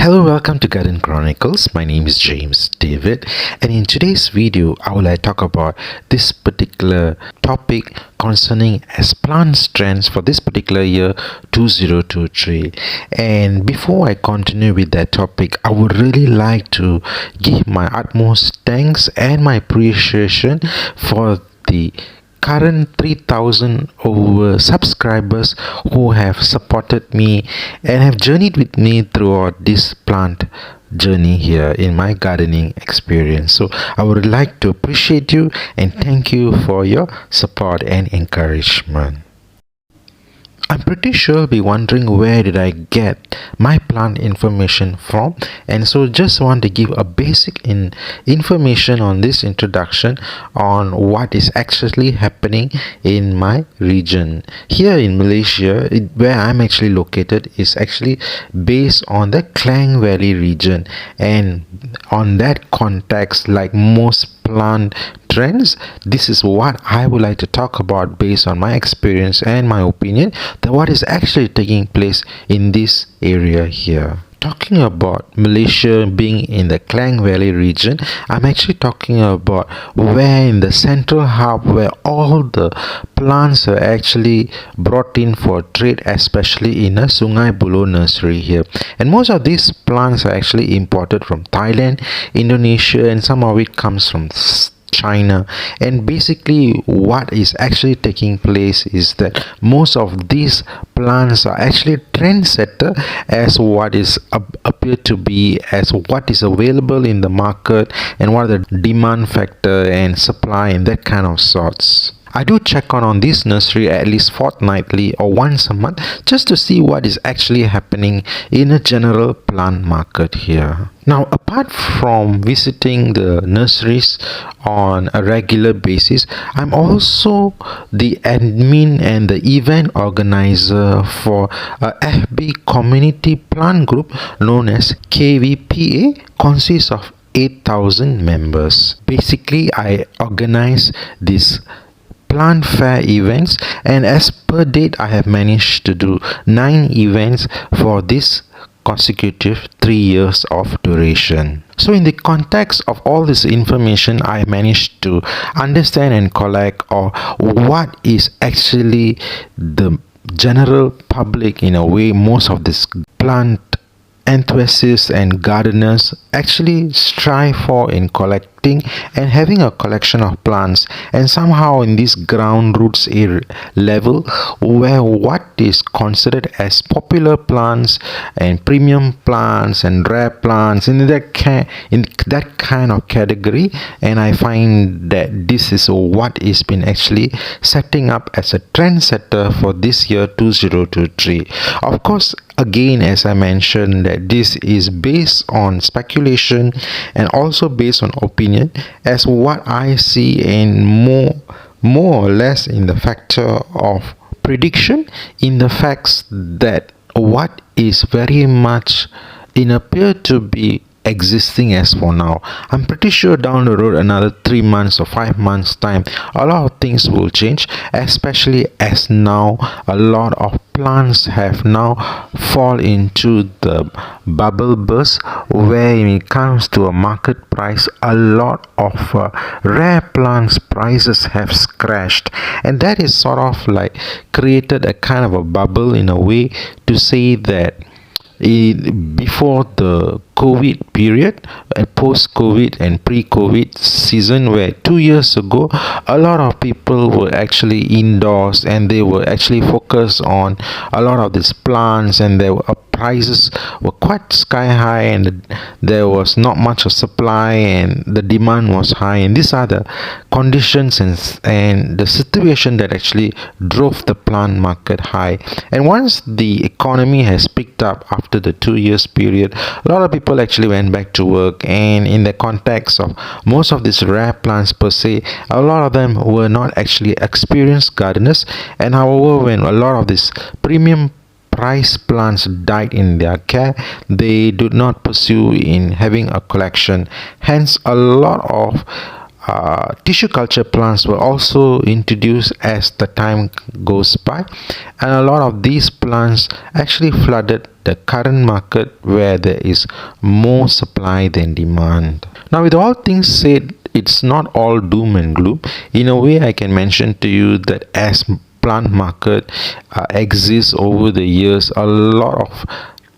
Hello, welcome to Garden Chronicles. My name is James David, and in today's video I will talk about this particular topic concerning as plant trends for this particular year 2023. And before I continue with that topic, I would really like to give my utmost thanks and my appreciation for the current 3,000 over subscribers who have supported me and have journeyed with me throughout this plant journey here in my gardening experience. So I would like to appreciate you and thank you for your support and encouragement. I'm pretty sure you'll be wondering where did I get my plant information from, and so just want to give a basic information on this introduction on what is actually happening in my region. Here in Malaysia, where I'm actually located is actually based on the Klang Valley region, and on that context, like most plant trends, this is what I would like to talk about based on my experience and my opinion that what is actually taking place in this area here. Talking about Malaysia being in the Klang Valley region, I'm actually talking about where in the central hub where all the plants are actually brought in for trade, especially in a Sungai Buloh nursery here. And most of these plants are actually imported from Thailand, Indonesia, and some of it comes from China. And basically what is actually taking place is that most of these plants are actually trendsetter as what is appear to be as what is available in the market and what are the demand factor and supply and that kind of sorts. I do check on this nursery at least fortnightly or once a month just to see what is actually happening in a general plant market here. Now, apart from visiting the nurseries on a regular basis, I'm also the admin and the event organizer for a FB community plant group known as KVPA, consists of 8,000 members. Basically, I organize this plant fair events, and as per date I have managed to do 9 events for this consecutive 3 years of duration. So in the context of all this information, I managed to understand and collect or what is actually the general public, in a way most of this plant enthusiasts and gardeners actually strive for in collecting and having a collection of plants, and somehow in this ground roots level where what is considered as popular plants and premium plants and rare plants in that kind of category, and I find that this is what is been actually setting up as a trendsetter for this year 2023. Of course, again, as I mentioned, that this is based on speculation and also based on opinion as what I see, and more or less in the factor of prediction, in the facts that what is very much in appear to be existing as for now. I'm pretty sure down the road, another 3 months or 5 months time, a lot of things will change, especially as now a lot of plants have now fall into the bubble burst, where when it comes to a market price, a lot of rare plants prices have crashed, and that is sort of like created a kind of a bubble in a way to say that before the COVID period, post-COVID and pre-COVID season, where 2 years ago a lot of people were actually indoors and they were actually focused on a lot of these plants, and their prices were quite sky high, and there was not much of supply and the demand was high, and these are the conditions and the situation that actually drove the plant market high. And once the economy has picked up after the 2 years period, a lot of people actually went back to work, and in the context of most of these rare plants per se, a lot of them were not actually experienced gardeners, and however, when a lot of these premium price plants died in their care, they did not pursue in having a collection. Hence, a lot of tissue culture plants were also introduced as the time goes by, and a lot of these plants actually flooded the current market where there is more supply than demand. Now, with all things said, it's not all doom and gloom. In a way, I can mention to you that as plant market exists over the years, a lot of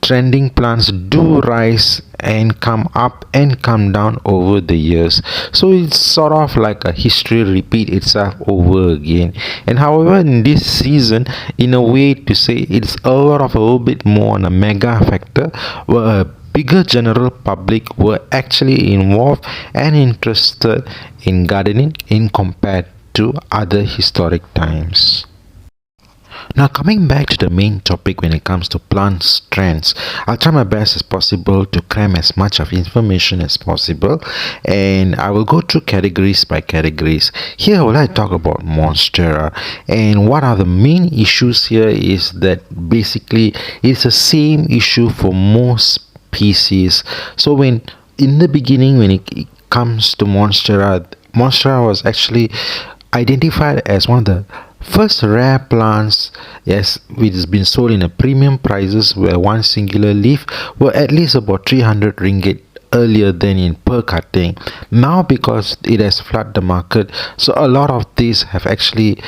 trending plants do rise and come up and come down over the years, so it's sort of like a history repeat itself over again. And however, in this season, in a way to say, it's a little bit more on a mega factor where a bigger general public were actually involved and interested in gardening in compared to other historic times. Now, coming back to the main topic when it comes to plant trends, I'll try my best as possible to cram as much of information as possible, and I will go through categories by categories. Here I would like to talk about Monstera, and what are the main issues here is that basically it's the same issue for most species. So when in the beginning, when it comes to Monstera was actually identified as one of the first rare plants, yes, which has been sold in a premium prices, where one singular leaf were at least about 300 ringgit earlier than in per cutting. Now, because it has flooded the market, so a lot of these have actually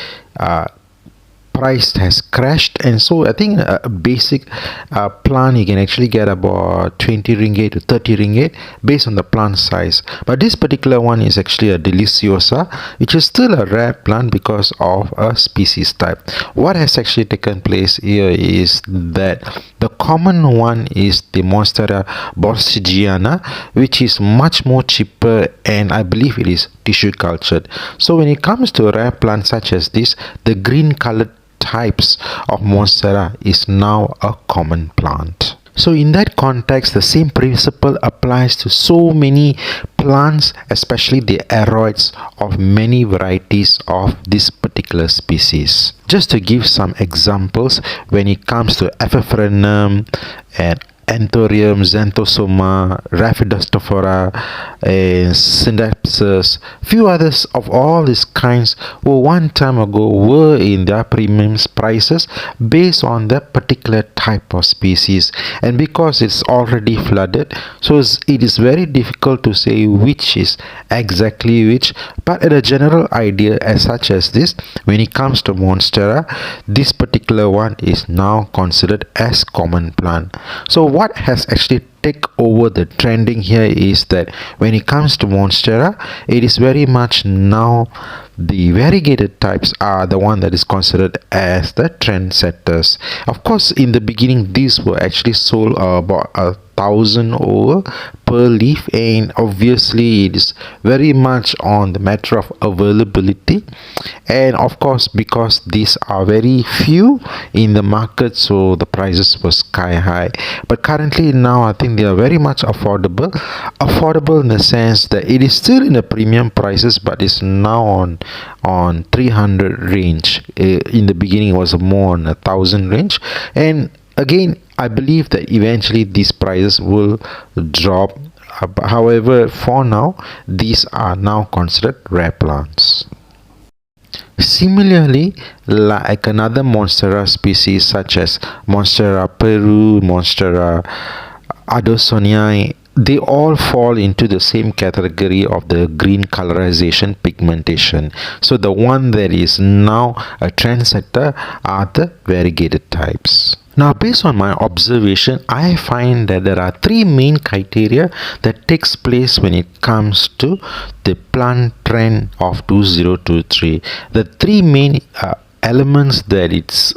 price has crashed, and so I think a basic plant you can actually get about 20 ringgit to 30 ringgit based on the plant size. But this particular one is actually a deliciosa, which is still a rare plant because of a species type. What has actually taken place here is that the common one is the Monstera borsigiana, which is much more cheaper, and I believe it is tissue cultured. So when it comes to a rare plant such as this, the green colored types of Monstera is now a common plant. So in that context, the same principle applies to so many plants, especially the aroids of many varieties of this particular species. Just to give some examples, when it comes to Ephepharenum and Anthurium, Xanthosoma, Raphidostophora, and Synapsis, few others of all these kinds were one time ago were in their premium prices based on that particular type of species, and because it's already flooded, so it is very difficult to say which is exactly which. But at a general idea as such as this, when it comes to Monstera, this particular one is now considered as common plant. So what has actually take over the trending here is that when it comes to Monstera, it is very much now the variegated types are the one that is considered as the trendsetters. Of course, in the beginning, these were actually sold about 1,000 over per leaf, and obviously it is very much on the matter of availability, and of course because these are very few in the market, so the prices were sky high. But currently now I think they are very much affordable in the sense that it is still in the premium prices, but it's now on 300 range. In the beginning it was more on 1,000 range, and again I believe that eventually these prices will drop. However, for now, these are now considered rare plants. Similarly, like another Monstera species such as Monstera peru, Monstera adosonii, they all fall into the same category of the green colorization pigmentation. So the one that is now a trendsetter are the variegated types. Now, based on my observation, I find that there are three main criteria that takes place when it comes to the plant trend of 2023. The three main elements that it's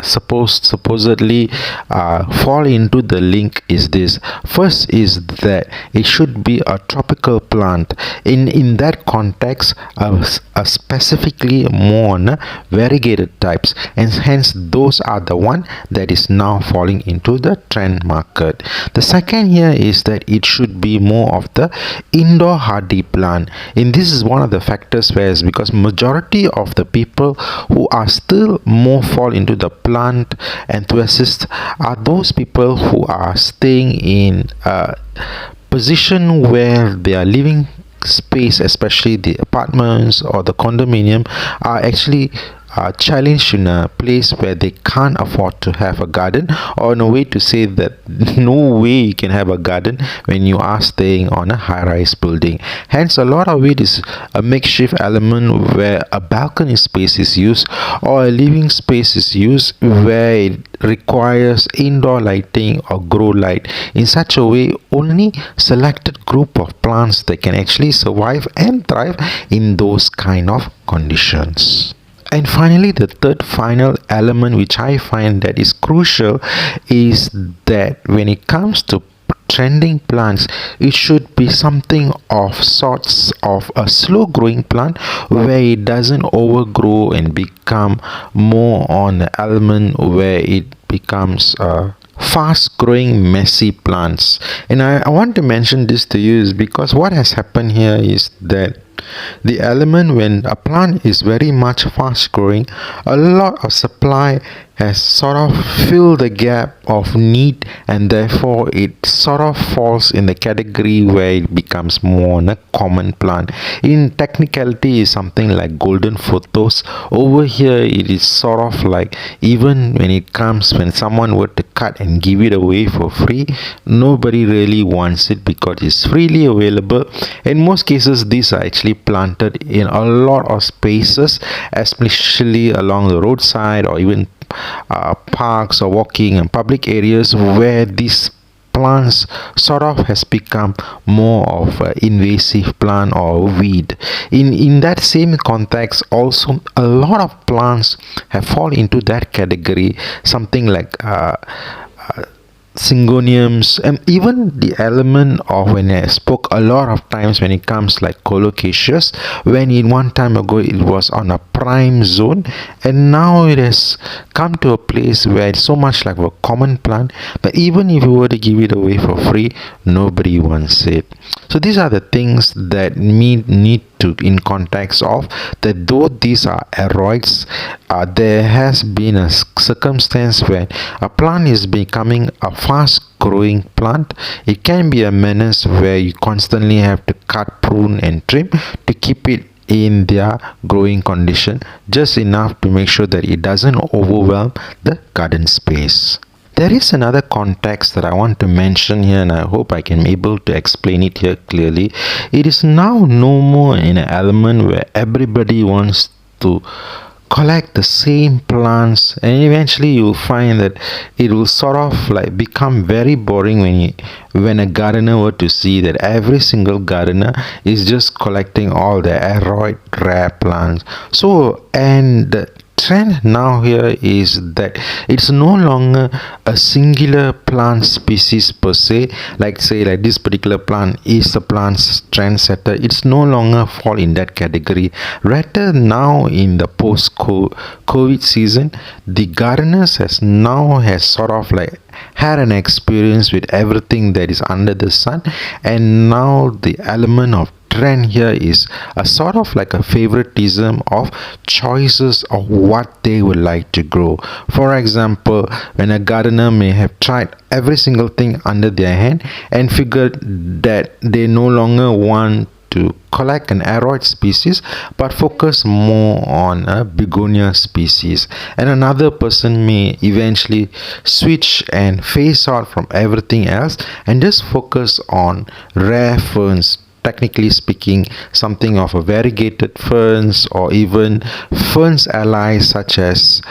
supposedly fall into the link is this. First is that it should be a tropical plant. In that context, specifically more on variegated types, and hence those are the one that is now falling into the trend market. The second here is that it should be more of the indoor hardy plant, and this is one of the factors whereas because majority of the people who are still more fall into the plant enthusiasts are those people who are staying in a position where they are living space, especially the apartments or the condominium, are actually challenged in a place where they can't afford to have a garden, or in a way to say that no way you can have a garden when you are staying on a high-rise building. Hence, a lot of it is a makeshift element where a balcony space is used or a living space is used where it requires indoor lighting or grow light in such a way only selected group of plants that can actually survive and thrive in those kind of conditions. And finally, the third final element which I find that is crucial is that when it comes to trending plants, it should be something of sorts of a slow growing plant where it doesn't overgrow and become more on the element where it becomes fast growing messy plants. And I want to mention this to you is because what has happened here is that the element when a plant is very much fast growing, a lot of supply has sort of filled the gap of need, and therefore it sort of falls in the category where it becomes more a common plant. In technicality is something like golden photos. Over here it is sort of like, even when someone were to cut and give it away for free, nobody really wants it because it's freely available. In most cases these are actually planted in a lot of spaces, especially along the roadside or even parks or walking and public areas where these plants sort of has become more of an invasive plant or weed. In that same context, also a lot of plants have fall into that category, something like syngoniums, and even the element of, when I spoke a lot of times when it comes like colocasias, when in one time ago it was on a prime zone, and now it has come to a place where it's so much like a common plant, but even if you were to give it away for free, nobody wants it. So these are the things that need to in context of that though these are aeroids, there has been a circumstance where a plant is becoming a fast growing plant. It can be a menace where you constantly have to cut, prune and trim to keep it in their growing condition, just enough to make sure that it doesn't overwhelm the garden space. There is another context that I want to mention here, and I hope I can be able to explain it here clearly. It is now no more in an element where everybody wants to collect the same plants, and eventually you'll find that it will sort of like become very boring when a gardener were to see that every single gardener is just collecting all the aeroid rare plants. So, and the trend now here is that it's no longer a singular plant species per se, like say like this particular plant is the plant's trendsetter. It's no longer fall in that category. Rather, now in the post-COVID season, the gardeners has sort of like had an experience with everything that is under the sun, and now the element of trend here is a sort of like a favoritism of choices of what they would like to grow. For example, when a gardener may have tried every single thing under their hand and figured that they no longer want to collect an aeroid species but focus more on a begonia species, and another person may eventually switch and phase out from everything else and just focus on rare ferns, technically speaking something of a variegated ferns or even ferns allies such as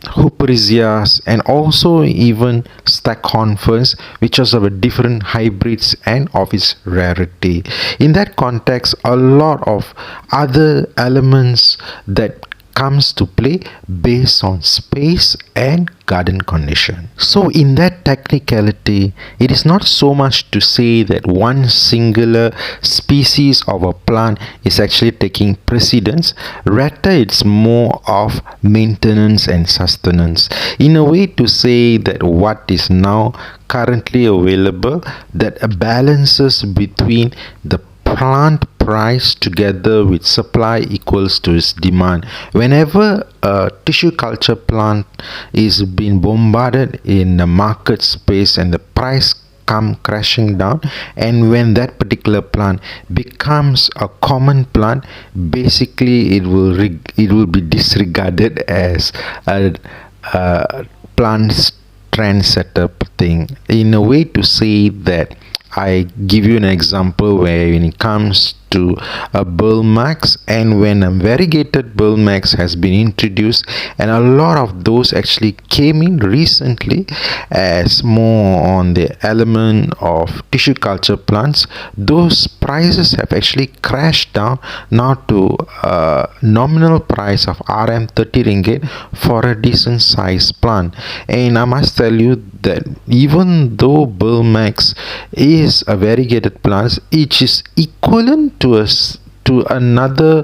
Hoopersias, and also even staghorn ferns, which is of a different hybrids and of its rarity. In that context, a lot of other elements that comes to play based on space and garden condition. So in that technicality, it is not so much to say that one singular species of a plant is actually taking precedence. Rather, it's more of maintenance and sustenance, in a way to say that what is now currently available, that balances between the plant price together with supply equals to its demand. Whenever a tissue culture plant is being bombarded in the market space and the price come crashing down, and when that particular plant becomes a common plant, basically it will be disregarded as a plant trend setup thing. In a way to say that, I give you an example where when it comes to a bull max, and when a variegated bull max has been introduced, and a lot of those actually came in recently as more on the element of tissue culture plants, those prices have actually crashed down now to a nominal price of Rm 30 ringgit for a decent sized plant. And I must tell you that even though bull max is a variegated plant, it is equivalent to another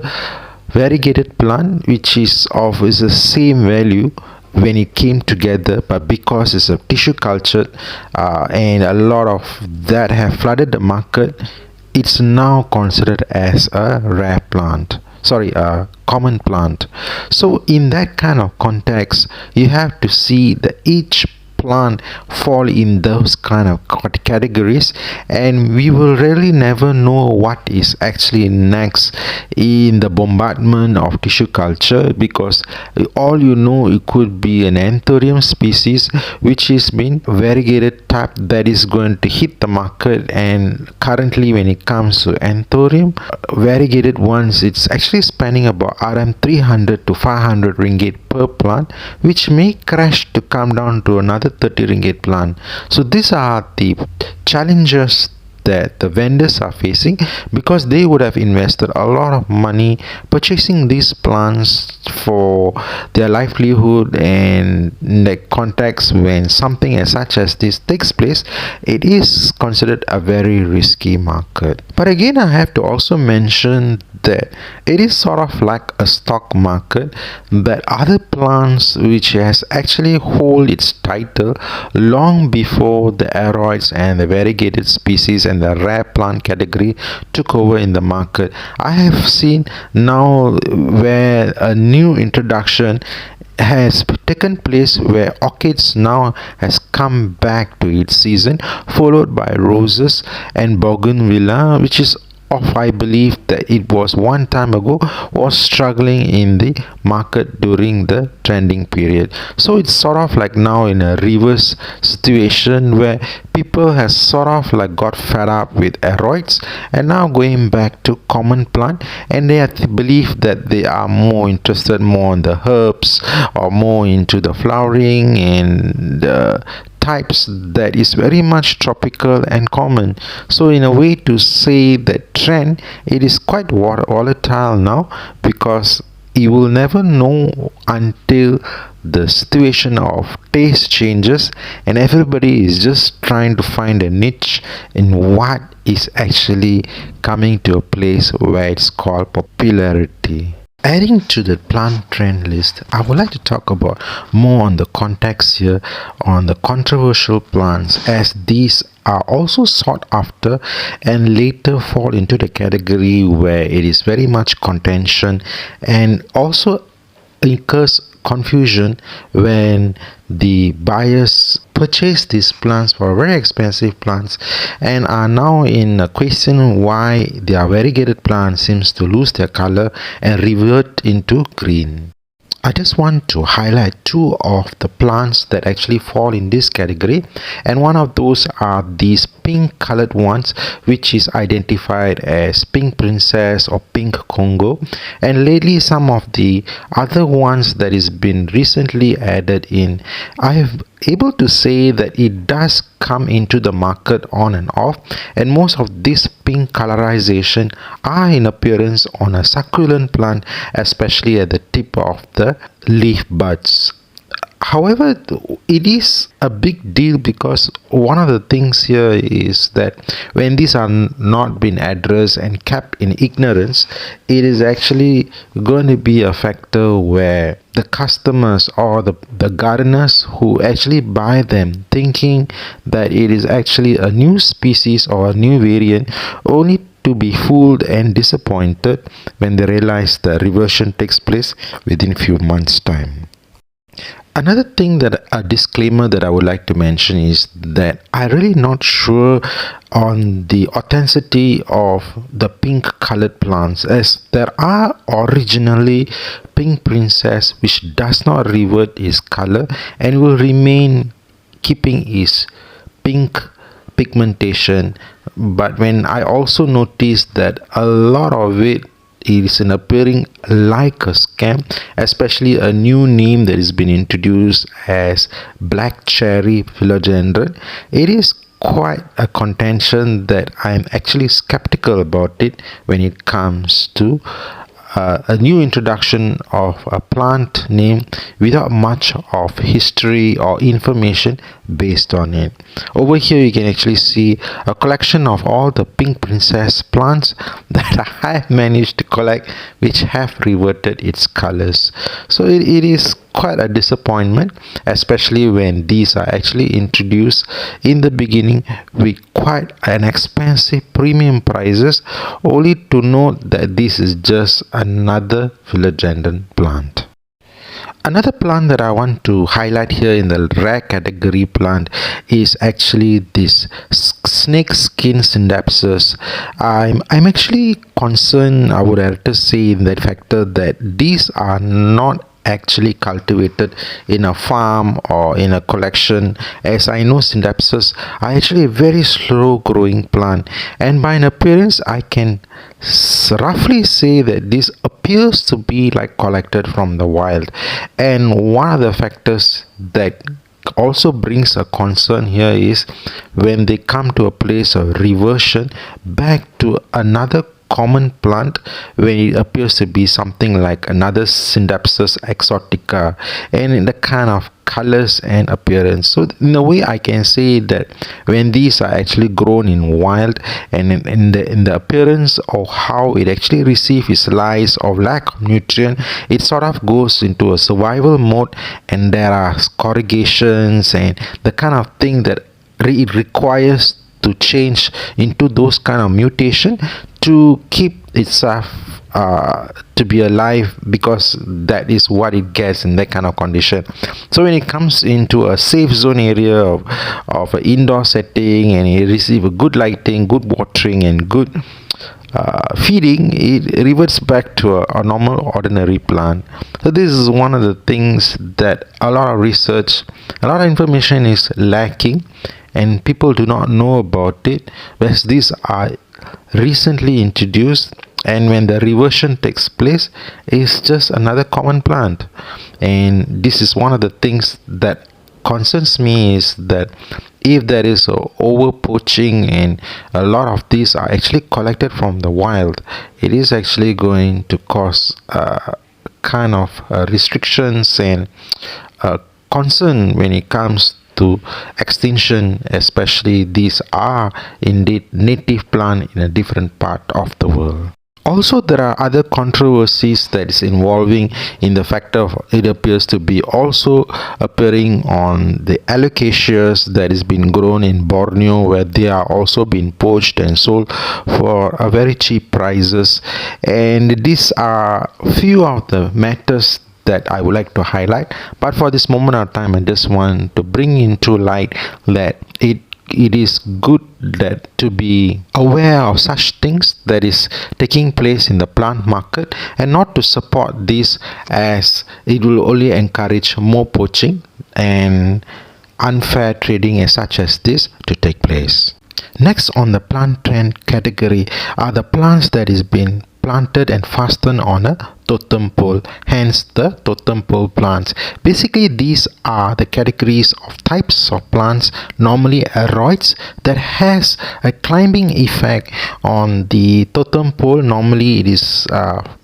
variegated plant which is the same value when it came together, but because it's a tissue cultured and a lot of that have flooded the market, it's now considered as a rare plant, a common plant. So in that kind of context, you have to see that each plant fall in those kind of categories, and we will really never know what is actually next in the bombardment of tissue culture, because all you know, it could be an Anthurium species which is been variegated type that is going to hit the market. And currently when it comes to Anthurium variegated ones, it's actually spending about Rm 300 to 500 ringgit per plant, which may crash to come down to another 30 ringgit plant. So these are the challenges that the vendors are facing, because they would have invested a lot of money purchasing these plants for their livelihood, and in the context when something as such as this takes place, it is considered a very risky market. But again, I have to also mention that it is sort of like a stock market, that other plants which has actually hold its title long before the aroids and the variegated species and the rare plant category took over in the market. I have seen now where a new introduction has taken place, where orchids now has come back to its season, followed by roses and bougainvillea, which is of, I believe that it was one time ago was struggling in the market during the trending period. So it's sort of like now in a reverse situation, where people has sort of like got fed up with aroids and now going back to common plant, and they believe that they are more interested more in the herbs or more into the flowering and types that is very much tropical and common. So in a way to say that trend, it is quite volatile now, because you will never know until the situation of taste changes, and everybody is just trying to find a niche in what is actually coming to a place where it's called popularity. Adding to the plant trend list, I would like to talk about more on the context here on the controversial plants, as these are also sought after and later fall into the category where it is very much contention, and also incurs confusion when the buyers purchase these plants for very expensive plants and are now in a question why their variegated plant seems to lose their color and revert into green. I just want to highlight two of the plants that actually fall in this category, and one of those are these pink colored ones, which is identified as pink princess or pink Congo, and lately some of the other ones that is been recently added in. I have able to say that it does come into the market on and off, and most of this pink colorization are in appearance on a succulent plant, especially at the tip of the leaf buds. However, it is a big deal, because one of the things here is that when these are not been addressed and kept in ignorance, it is actually going to be a factor where the customers or the gardeners who actually buy them thinking that it is actually a new species or a new variant, only to be fooled and disappointed when they realize the reversion takes place within few months time. Another thing that a disclaimer that I would like to mention is that I'm really not sure on the authenticity of the pink colored plants, as there are originally pink princess which does not revert its color and will remain keeping its pink pigmentation. But when I also noticed that a lot of it is in appearing like a scam, especially a new name that has been introduced as black cherry philodendron, it is quite a contention that I'm actually skeptical about it when it comes to a new introduction of a plant name without much of history or information based on it. Over here you can actually see a collection of all the pink princess plants that I have managed to collect which have reverted its colors. So it is quite a disappointment, especially when these are actually introduced in the beginning with quite an expensive premium prices, only to note that this is just another philodendron plant. Another plant that I want to highlight here in the rare category plant is actually this snake skin synapses. I'm actually concerned, I would have to say, in that factor that these are not actually cultivated in a farm or in a collection, as I know synapses are actually a very slow growing plant, and by an appearance I can roughly say that this appears to be like collected from the wild. And one of the factors that also brings a concern here is when they come to a place of reversion back to another common plant, when it appears to be something like another Synapsus exotica and in the kind of colors and appearance. So in a way I can say that when these are actually grown in wild and in the appearance of how it actually receives its lies of lack of nutrient, it sort of goes into a survival mode, and there are corrugations and the kind of thing that it requires to change into those kind of mutation to keep itself to be alive, because that is what it gets in that kind of condition. So when it comes into a safe zone area of an indoor setting and it receives a good lighting, good watering and good feeding, it reverts back to a normal ordinary plant. So this is one of the things that a lot of research, a lot of information is lacking and people do not know about it, whereas these are recently introduced, and when the reversion takes place, it's just another common plant. And this is one of the things that concerns me, is that if there is over poaching and a lot of these are actually collected from the wild, it is actually going to cause kind of restrictions and concern when it comes to extinction, especially these are indeed native plant in a different part of the world. Also, there are other controversies that is involving in the fact of it appears to be also appearing on the alocasias that is being grown in Borneo, where they are also being poached and sold for a very cheap prices. And these are few of the matters that I would like to highlight, but for this moment of time I just want to bring into light that it is good that to be aware of such things that is taking place in the plant market, and not to support this, as it will only encourage more poaching and unfair trading as such as this to take place. Next on the plant trend category are the plants that is been planted and fastened on a totem pole, hence the totem pole plants. Basically these are the categories of types of plants, normally aroids, that has a climbing effect on the totem pole. Normally it is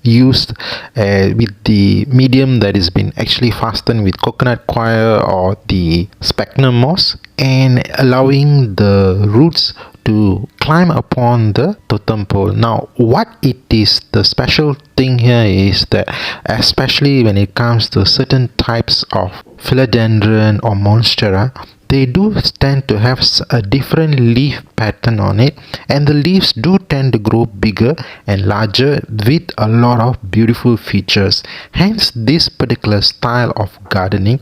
used with the medium that has been actually fastened with coconut coir or the sphagnum moss, and allowing the roots to climb upon the totem pole. Now what it is, the special thing here is that especially when it comes to certain types of philodendron or monstera, they do tend to have a different leaf pattern on it, and the leaves do tend to grow bigger and larger with a lot of beautiful features. Hence, this particular style of gardening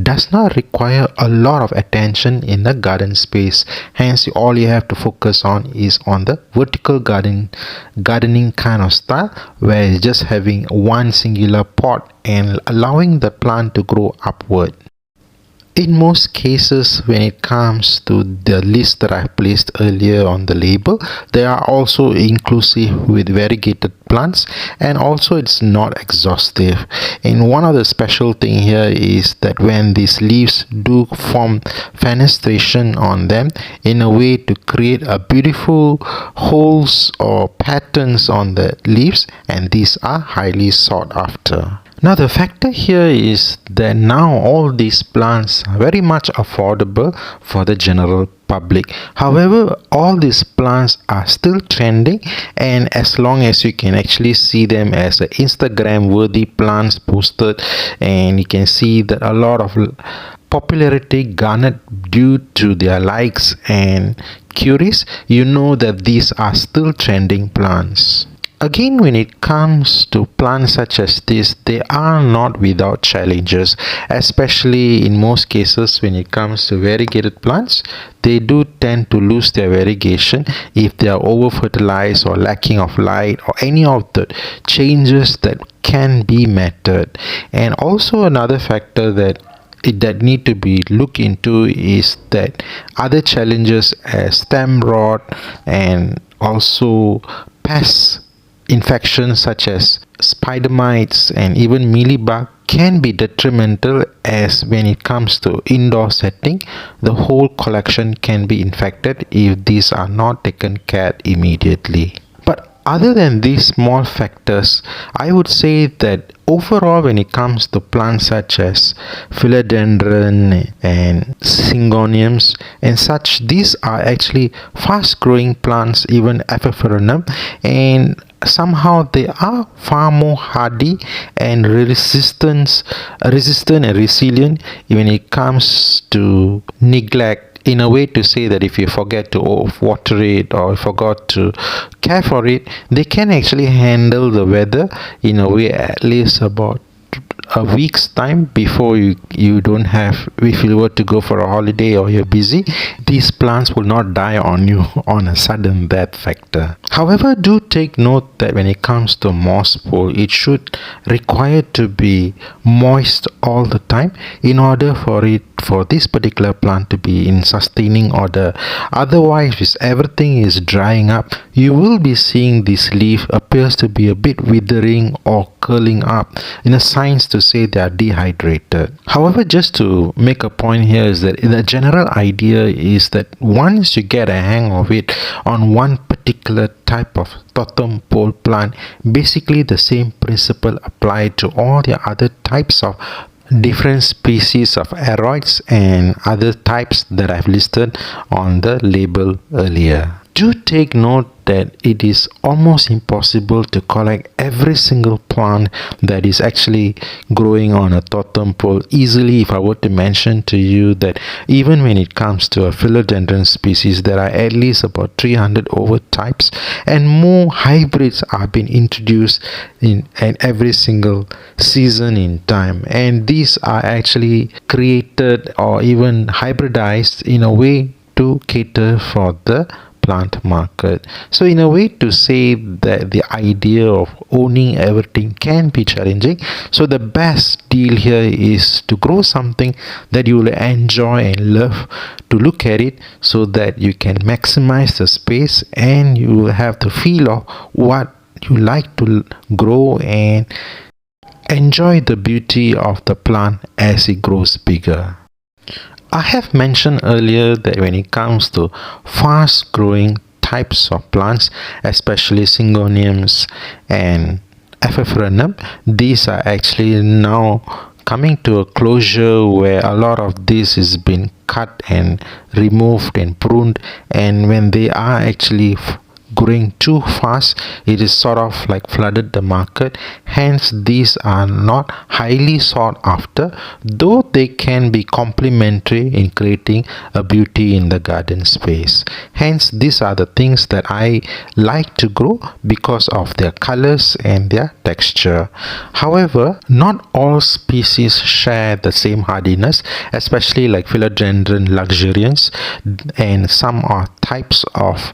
does not require a lot of attention in the garden space. Hence, all you have to focus on is on the vertical gardening kind of style, where it's just having one singular pot and allowing the plant to grow upward. In most cases, when it comes to the list that I placed earlier on the label, they are also inclusive with variegated plants, and also it's not exhaustive. And one of the special thing here is that when these leaves do form fenestration on them in a way to create a beautiful holes or patterns on the leaves, and these are highly sought after. Now the factor here is that now all these plants are very much affordable for the general public. However, all these plants are still trending, and as long as you can actually see them as Instagram worthy plants posted, and you can see that a lot of popularity garnered due to their likes and queries, you know that these are still trending plants. Again, when it comes to plants such as this, they are not without challenges, especially in most cases when it comes to variegated plants. They do tend to lose their variegation if they are over fertilized or lacking of light or any of the changes that can be meted. And also another factor that need to be looked into is that other challenges as stem rot and also pests infections such as spider mites and even mealybug can be detrimental, as when it comes to indoor setting, the whole collection can be infected if these are not taken care immediately. But other than these small factors, I would say that overall, when it comes to plants such as Philodendron and Syngoniums and such, these are actually fast growing plants, even Anthurium, and somehow they are far more hardy and resistant and resilient when it comes to neglect, in a way to say that if you forget to water it or forgot to care for it, they can actually handle the weather in a way at least about a week's time before you don't have, if you were to go for a holiday or you're busy, these plants will not die on you on a sudden death factor. However, do take note that when it comes to moss pole, it should require to be moist all the time in order for this particular plant to be in sustaining order. Otherwise, if everything is drying up, you will be seeing this leaf appears to be a bit withering or curling up, in a signs to say they are dehydrated. However, just to make a point here is that the general idea is that once you get a hang of it on one particular type of totem pole plant, basically the same principle applied to all the other types of different species of aroids and other types that I've listed on the label earlier. Do take note that it is almost impossible to collect every single plant that is actually growing on a totem pole easily. If I were to mention to you that even when it comes to a philodendron species, there are at least about 300 over types, and more hybrids are being introduced in every single season in time, and these are actually created or even hybridized in a way to cater for the plant market. So in a way to say that the idea of owning everything can be challenging, so the best deal here is to grow something that you will enjoy and love to look at it, so that you can maximize the space and you will have the feel of what you like to grow and enjoy the beauty of the plant as it grows bigger. I have mentioned earlier that when it comes to fast growing types of plants, especially Syngoniums and Anthurium, these are actually now coming to a closure where a lot of this is being cut and removed and pruned, and when they are actually growing too fast, it is sort of like flooded the market. Hence these are not highly sought after, though they can be complementary in creating a beauty in the garden space. Hence these are the things that I like to grow because of their colors and their texture. However, not all species share the same hardiness, especially like Philodendron luxurians, and some are types of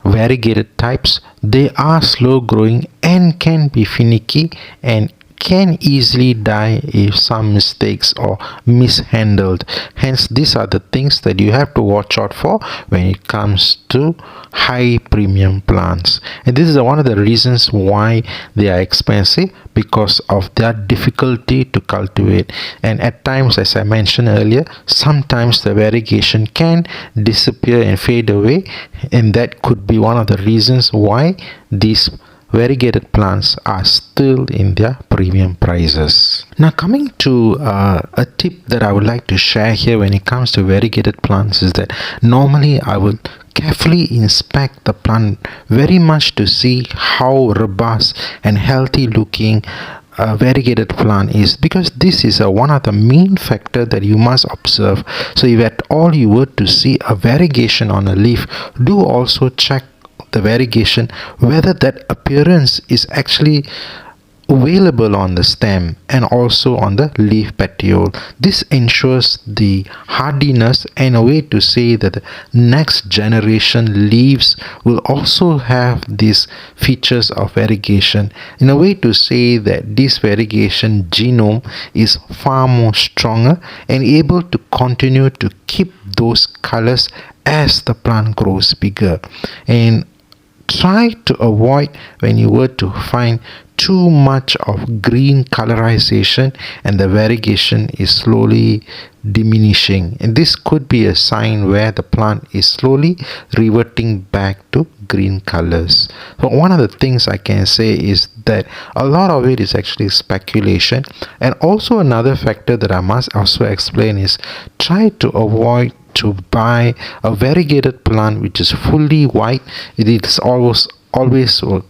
variegated types. They are slow growing and can be finicky and can easily die if some mistakes or mishandled. Hence these are the things that you have to watch out for when it comes to high premium plants, and this is one of the reasons why they are expensive, because of their difficulty to cultivate. And at times, as I mentioned earlier, sometimes the variegation can disappear and fade away, and that could be one of the reasons why these variegated plants are still in their premium prices. Now coming to a tip that I would like to share here when it comes to variegated plants is that normally I would carefully inspect the plant very much to see how robust and healthy looking a variegated plant is, because this is one of the main factor that you must observe. So if at all you were to see a variegation on a leaf, do also check the variegation, whether that appearance is actually available on the stem and also on the leaf petiole. This ensures the hardiness and a way to say that the next generation leaves will also have these features of variegation, in a way to say that this variegation genome is far more stronger and able to continue to keep those colors as the plant grows bigger. And try to avoid when you were to find too much of green colorization and the variegation is slowly diminishing, and this could be a sign where the plant is slowly reverting back to green colors. So one of the things I can say is that a lot of it is actually speculation, and also another factor that I must also explain is try to avoid to buy a variegated plant which is fully white. It is always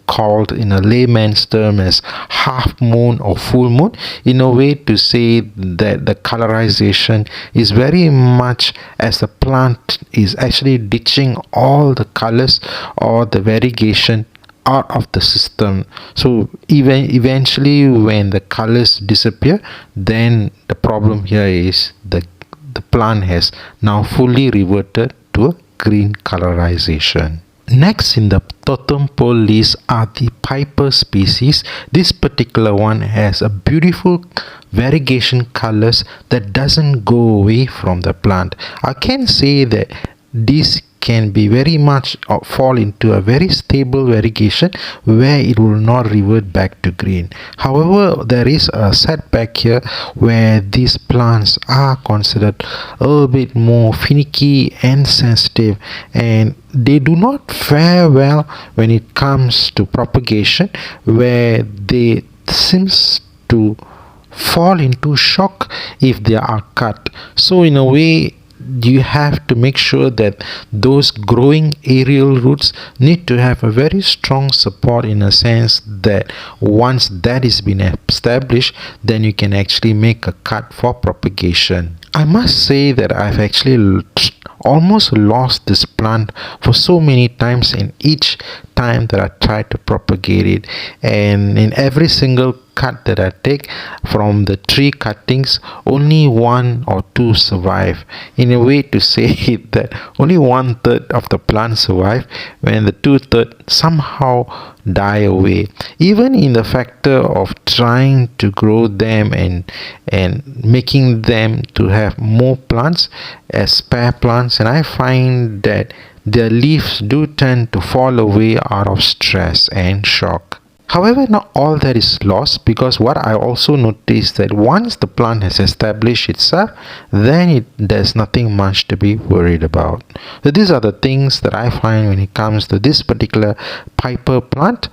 called in a layman's term as half moon or full moon, in a way to say that the colorization is very much as the plant is actually ditching all the colors or the variegation out of the system. So even eventually when the colors disappear, then the problem here is the plant has now fully reverted to a green colorization. Next in the totem pole list are the piper species. This particular one has a beautiful variegation colors that doesn't go away from the plant. I can say that this can be very much fall into a very stable variegation where it will not revert back to green. However, there is a setback here where these plants are considered a little bit more finicky and sensitive, and they do not fare well when it comes to propagation, where they seems to fall into shock if they are cut. So in a way, you have to make sure that those growing aerial roots need to have a very strong support, in a sense that once that is been established, then you can actually make a cut for propagation. I must say that I've actually almost lost this plant for so many times, and each time that I try to propagate it, and in every single cut that I take from the tree cuttings, only one or two survive, in a way to say that only 1/3 of the plant survive when the 2/3 somehow die away. Even in the factor of trying to grow them and making them to have more plants as spare plants, and I find that their leaves do tend to fall away out of stress and shock. However, not all that is lost, because what I also noticed that once the plant has established itself, then there's nothing much to be worried about. So these are the things that I find when it comes to this particular piper plant.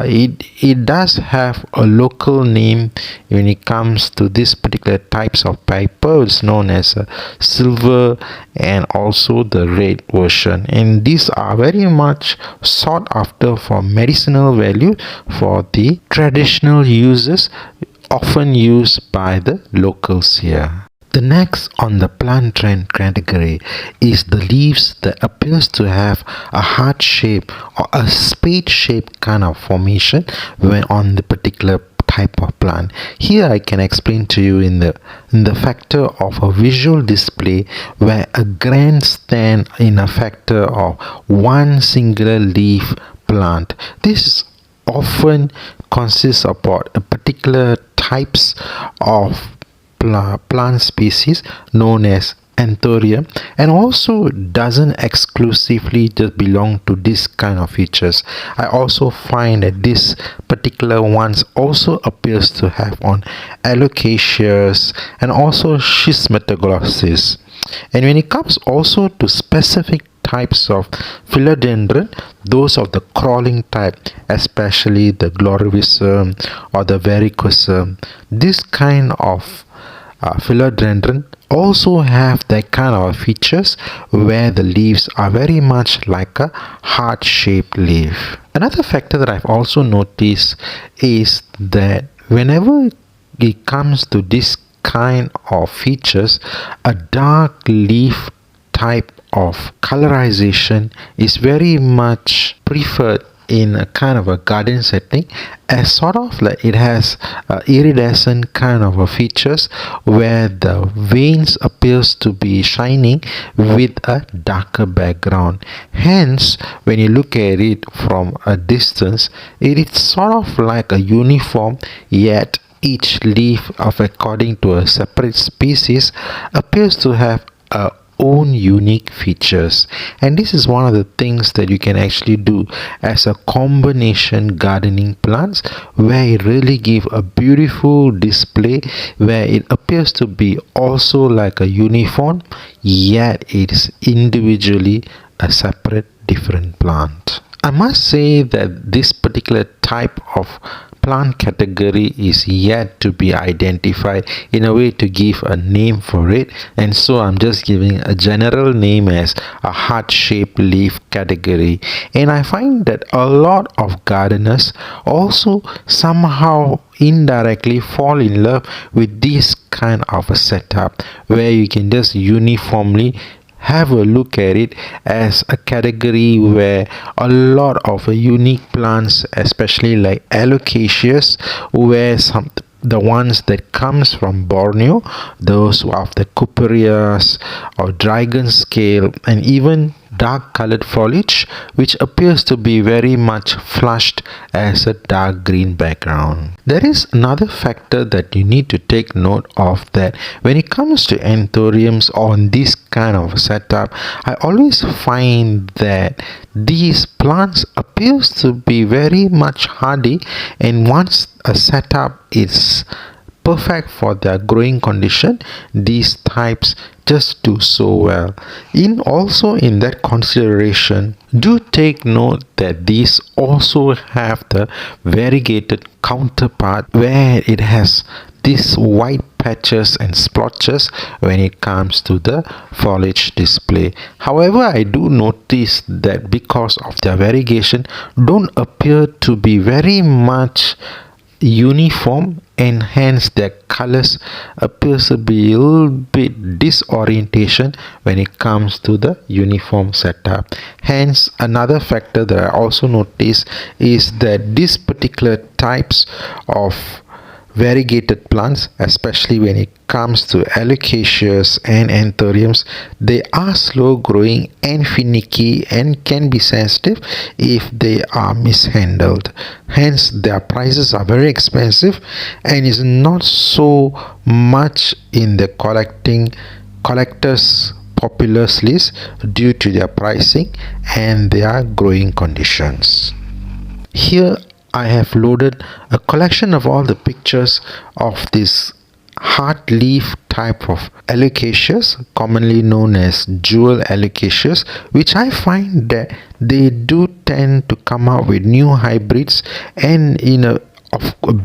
It does have a local name when it comes to this particular types of piper. It's known as silver and also the red version, and these are very much sought after for medicinal value for the traditional uses often used by the locals here. The next on the plant trend category is the leaves that appears to have a heart shape or a spade shaped kind of formation when on the particular type of plant. Here I can explain to you in the factor of a visual display where a grand stand in a factor of one singular leaf plant. This often consists about a particular types of plant species known as Anthurium, and also doesn't exclusively just belong to this kind of features. I also find that this particular ones also appears to have on alocasias and also schismatoglosses. And when it comes also to specific types of philodendron, those of the crawling type, especially the glorivisum or the varicosum, this kind of philodendron also have that kind of features where the leaves are very much like a heart-shaped leaf. Another factor that I've also noticed is that whenever it comes to this kind of features, a dark leaf type of colorization is very much preferred in a kind of a garden setting, as sort of like it has iridescent kind of a features where the veins appears to be shining with a darker background. Hence, when you look at it from a distance, it is sort of like a uniform, yet each leaf of according to a separate species appears to have a own unique features, and this is one of the things that you can actually do as a combination gardening plants, where it really give a beautiful display where it appears to be also like a uniform, yet it is individually a separate different plant. I must say that this particular type of plant category is yet to be identified in a way to give a name for it, and so I'm just giving a general name as a heart-shaped leaf category. And I find that a lot of gardeners also somehow indirectly fall in love with this kind of a setup where you can just uniformly have a look at it as a category where a lot of unique plants, especially like alocasias, where the ones that comes from Borneo, those of the Cooperias or dragon scale, and even dark colored foliage which appears to be very much flushed as a dark green background. There is another factor that you need to take note of, that when it comes to anthuriums on this kind of setup, I always find that these plants appears to be very much hardy, and once a setup is perfect for their growing condition, these types just do so well. In that consideration, do take note that these also have the variegated counterpart where it has these white patches and splotches when it comes to the foliage display. However, I do notice that because of their variegation don't appear to be very much uniform, and hence their colors appears to be a little bit disorientation when it comes to the uniform setup. Hence, another factor that I also notice is that these particular types of variegated plants, especially when it comes to alocasias and anthuriums, they are slow growing and finicky and can be sensitive if they are mishandled. Hence, their prices are very expensive and is not so much in the collectors populars list due to their pricing and their growing conditions. Here I have loaded a collection of all the pictures of this heart leaf type of alocasias, commonly known as jewel alocasias, which I find that they do tend to come out with new hybrids and in a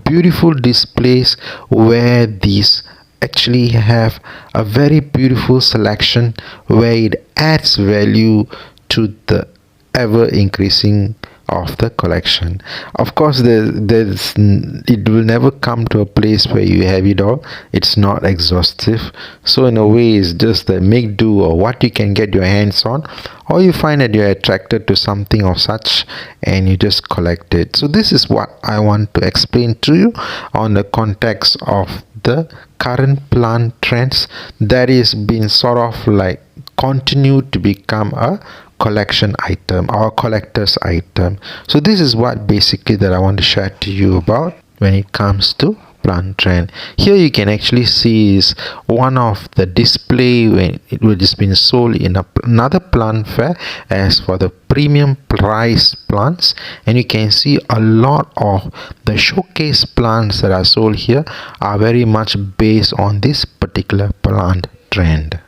beautiful displays where these actually have a very beautiful selection where it adds value to the ever increasing of the collection. Of course, it will never come to a place where you have it all. It's not exhaustive, so in a way it's just the make do or what you can get your hands on, or you find that you're attracted to something of such and you just collect it. So this is what I want to explain to you on the context of the current plant trends that is being sort of like continued to become a collection item or collector's item. So this is what basically that I want to share to you about when it comes to plant trend. Here you can actually see is one of the display when it would just been sold in another plant fair as for the premium price plants, and you can see a lot of the showcase plants that are sold here are very much based on this particular plant trend.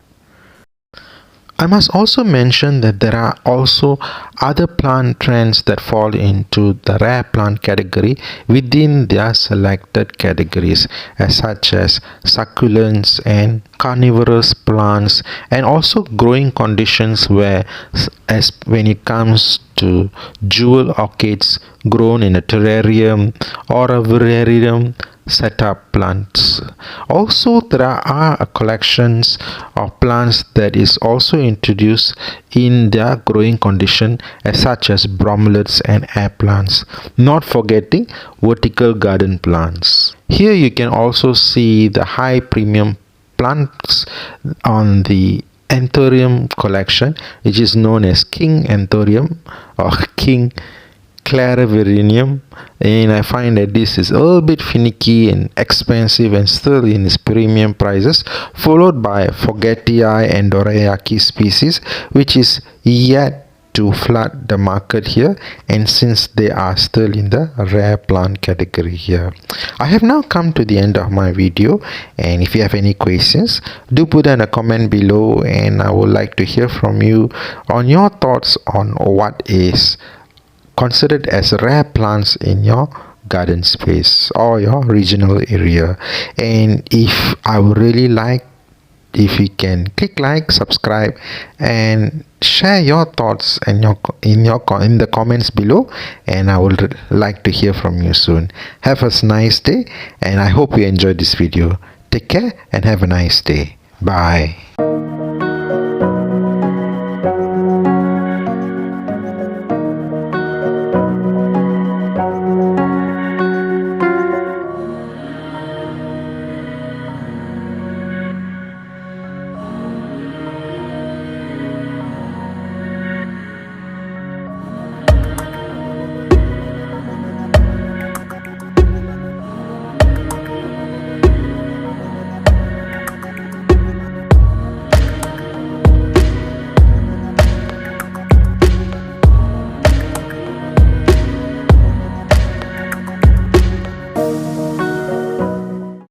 I must also mention that there are also other plant trends that fall into the rare plant category within their selected categories, as such as succulents and carnivorous plants, and also growing conditions where, as when it comes to jewel orchids grown in a terrarium or a vivarium setup plants. Also, there are collections of plants that is also introduced in their growing condition, as such as bromelets and air plants, not forgetting vertical garden plants. Here you can also see the high premium plants on the Anthurium collection, which is known as King Anthurium or King Clariverinium, and I find that this is a little bit finicky and expensive and still in its premium prices, followed by Forgetii and Dorayaki species, which is yet to flood the market here, and since they are still in the rare plant category here. I have now come to the end of my video, and if you have any questions, do put in a comment below, and I would like to hear from you on your thoughts on what is considered as rare plants in your garden space or your regional area. And if I would really like if you can click like, subscribe, and share your thoughts and in the comments below, and I would like to hear from you soon. Have a nice day, and I hope you enjoyed this video. Take care and have a nice day. Bye.